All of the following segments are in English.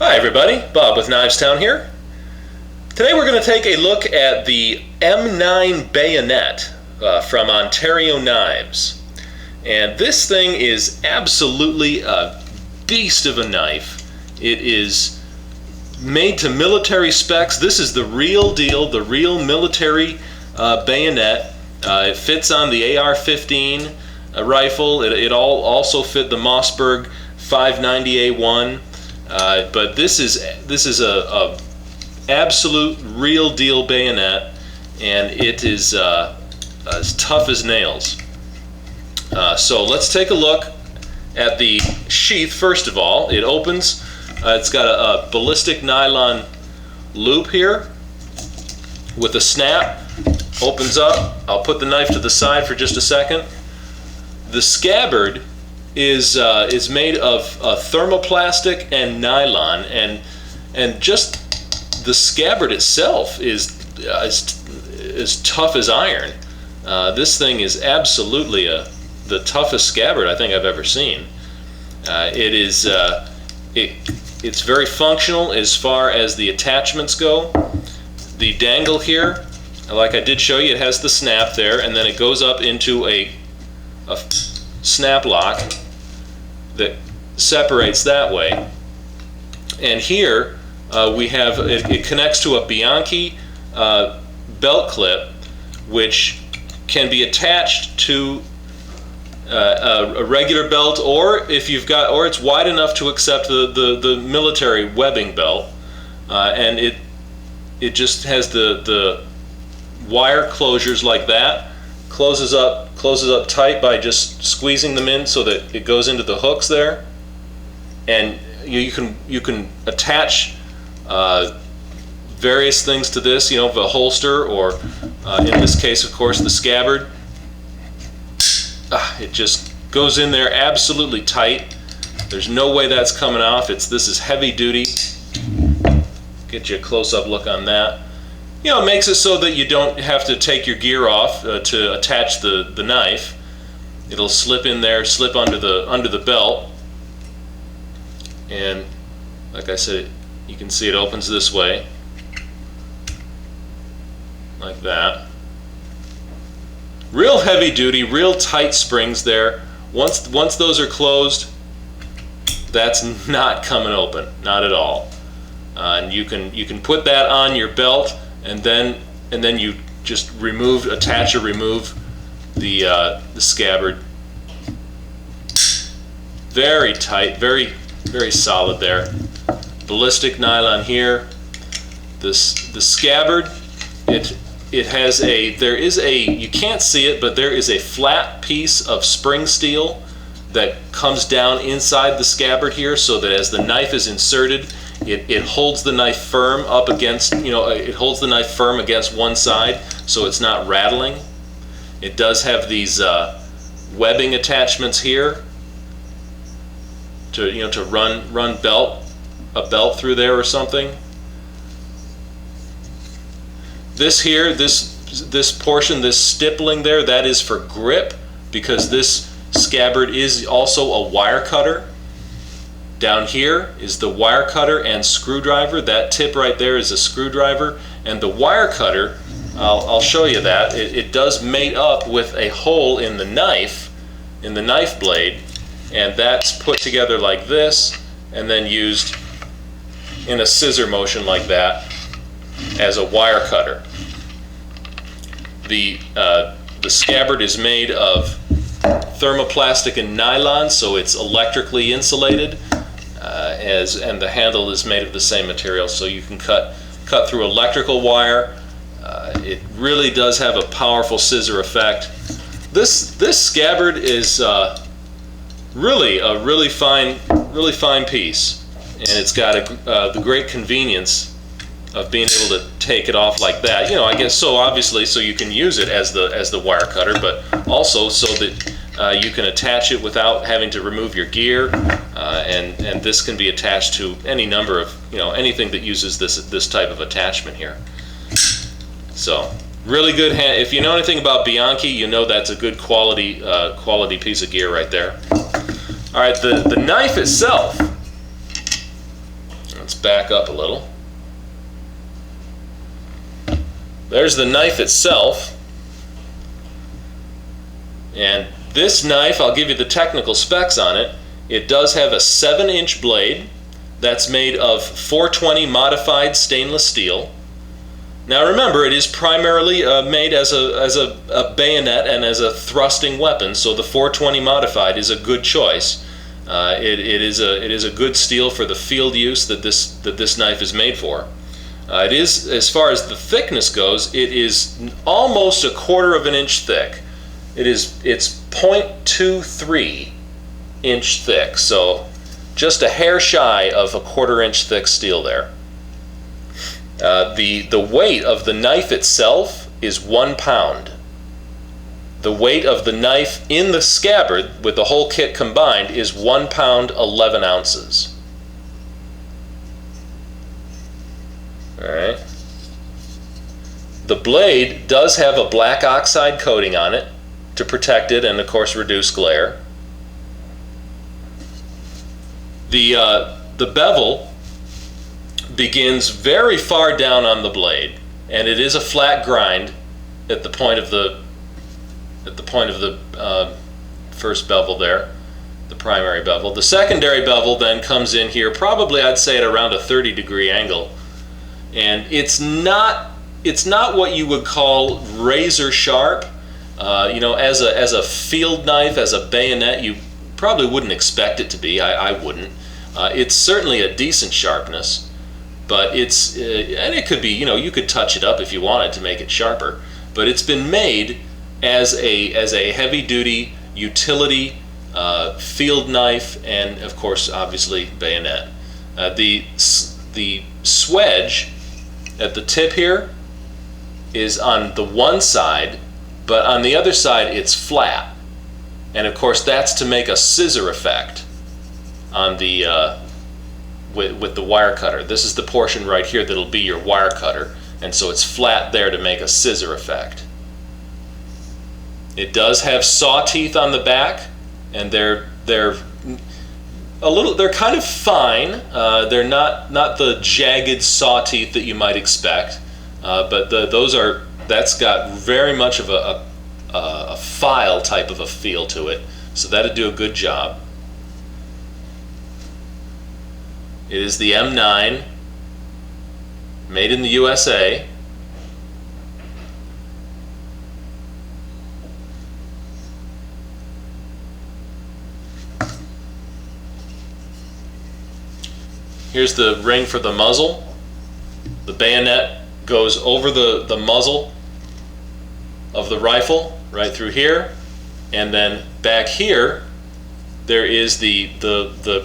Hi everybody, Bob with Knivestown here. Today we're going to take a look at the M9 Bayonet from Ontario Knives. And this thing is absolutely a beast of a knife. It is made to military specs. This is the real deal, the real military bayonet. It fits on the AR-15 rifle. It also fit the Mossberg 590A1. But this is a absolute real deal bayonet, and it is as tough as nails. So let's take a look at the sheath first of all. It opens. It's got a ballistic nylon loop here with a snap. Opens up. I'll put the knife to the side for just a second. The scabbard is made of thermoplastic and nylon, and just the scabbard itself is as tough as iron. This thing is absolutely the toughest scabbard I think I've ever seen. It's very functional as far as the attachments go. The dangle here, like I did show you, it has the snap there, and then it goes up into a snap lock that separates that way. And here we have it connects to a Bianchi belt clip, which can be attached to a regular belt, or if you've got, or it's wide enough to accept the military webbing belt, and it just has the wire closures like that. Closes up tight by just squeezing them in so that it goes into the hooks there, and you can attach various things to this, you know, the holster, or in this case, of course, the scabbard. It just goes in there absolutely tight. There's no way that's coming off. This is heavy duty. Get you a close-up look on that. You know, it makes it so that you don't have to take your gear off to attach the knife. It'll slip in there, slip under the belt, and like I said, you can see it opens this way, like that. Real heavy duty, real tight springs there. Once those are closed, that's not coming open, not at all. And you can put that on your belt. And then you just attach or remove the scabbard. Very tight, very solid there. Ballistic nylon here. The scabbard, there is a, you can't see it, but there is a flat piece of spring steel that comes down inside the scabbard here, so that as the knife is inserted, it holds the knife firm up against, you know, it holds the knife firm against one side so it's not rattling. It does have these webbing attachments here to, you know, to run a belt through there or something. This here, this portion, this stippling there, that is for grip, because this scabbard is also a wire cutter. Down here is the wire cutter and screwdriver. That tip right there is a screwdriver, and the wire cutter, I'll show you that. It does mate up with a hole in the knife blade, and that's put together like this, and then used in a scissor motion like that as a wire cutter. The scabbard is made of thermoplastic and nylon, so it's electrically insulated. And the handle is made of the same material, so you can cut through electrical wire. It really does have a powerful scissor effect. This scabbard is really a really fine piece, and it's got the great convenience of being able to take it off like that. You know, I guess so, obviously, so you can use it as the wire cutter, but also so that you can attach it without having to remove your gear, and this can be attached to any number of, you know, anything that uses this type of attachment here. So really good hand. If you know anything about Bianchi, you know that's a good quality piece of gear right there. All right, the knife itself. Let's back up a little. There's the knife itself. And this knife, I'll give you the technical specs on it. It does have a 7-inch blade that's made of 420 modified stainless steel. Now remember, it is primarily made as a bayonet and as a thrusting weapon, so the 420 modified is a good choice. It is a good steel for the field use that this knife is made for. It is, as far as the thickness goes, it is almost 1/4 inch thick. It's 0.23 inch thick, so just a hair shy of 1/4 inch thick steel there. The weight of the knife itself is 1 pound. The weight of the knife in the scabbard with the whole kit combined is 1 pound 11 ounces. Alright. The blade does have a black oxide coating on it to protect it and of course reduce glare. The bevel begins very far down on the blade, and it is a flat grind at the point of the first bevel there, the primary bevel. The secondary bevel then comes in here, probably I'd say at around a 30-degree angle, and it's not what you would call razor sharp. You know, as a field knife, as a bayonet, you probably wouldn't expect it to be. I wouldn't. It's certainly a decent sharpness, but it's and it could be, you know, you could touch it up if you wanted to make it sharper. But it's been made as a heavy-duty utility field knife, and of course, obviously, bayonet. The swedge at the tip here is on the one side, but on the other side it's flat, and of course that's to make a scissor effect on the with the wire cutter. This is the portion right here that'll be your wire cutter, and so it's flat there to make a scissor effect. It does have saw teeth on the back, and they're kind of fine. They're not the jagged saw teeth that you might expect, but that's got very much of a file type of a feel to it, so that'd do a good job. It is the M9, made in the USA. Here's the ring for the muzzle. The bayonet goes over the muzzle of the rifle right through here, and then back here there is the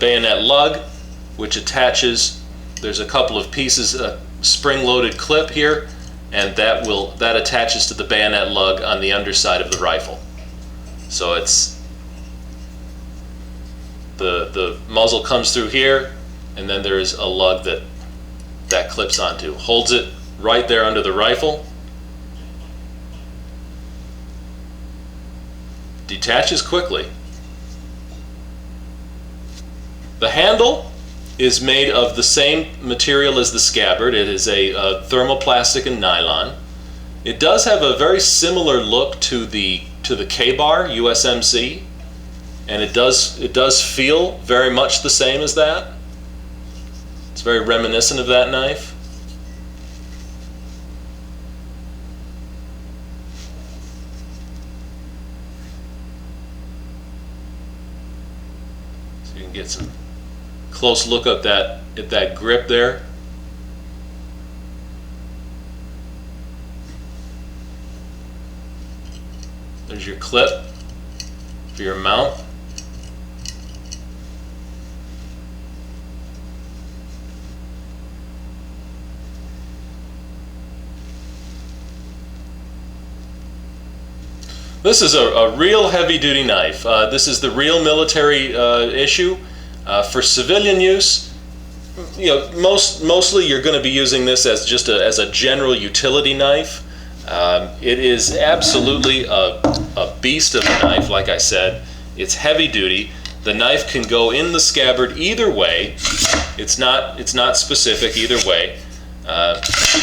bayonet lug, which attaches. There's a couple of pieces, a spring-loaded clip here, and that attaches to the bayonet lug on the underside of the rifle. So it's the muzzle comes through here, and then there is a lug that clips onto, holds it right there under the rifle, detaches quickly. The handle is made of the same material as the scabbard. It is a thermoplastic and nylon. It does have a very similar look to the K-bar USMC, and it does feel very much the same as that. It's very reminiscent of that knife. So you can get some close look at that grip there. There's your clip for your mount. This is a real heavy-duty knife. This is the real military issue. For civilian use, you know, mostly you're going to be using this as just as a general utility knife. It is absolutely a beast of a knife. Like I said, it's heavy duty. The knife can go in the scabbard either way. It's not specific either way.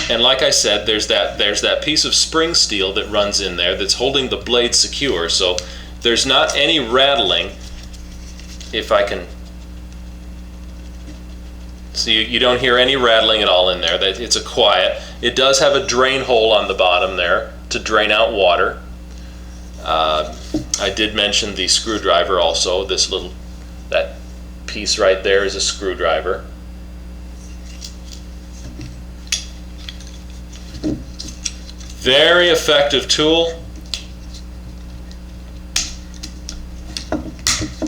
And like I said, there's that piece of spring steel that runs in there that's holding the blade secure, so there's not any rattling. If I can see, you don't hear any rattling at all in there. It's a quiet. It does have a drain hole on the bottom there to drain out water. I did mention the screwdriver also. That piece right there is a screwdriver. Very effective tool.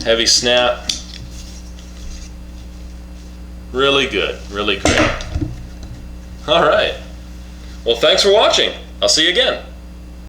Heavy snap. Really good, really great. All right. Well, thanks for watching. I'll see you again.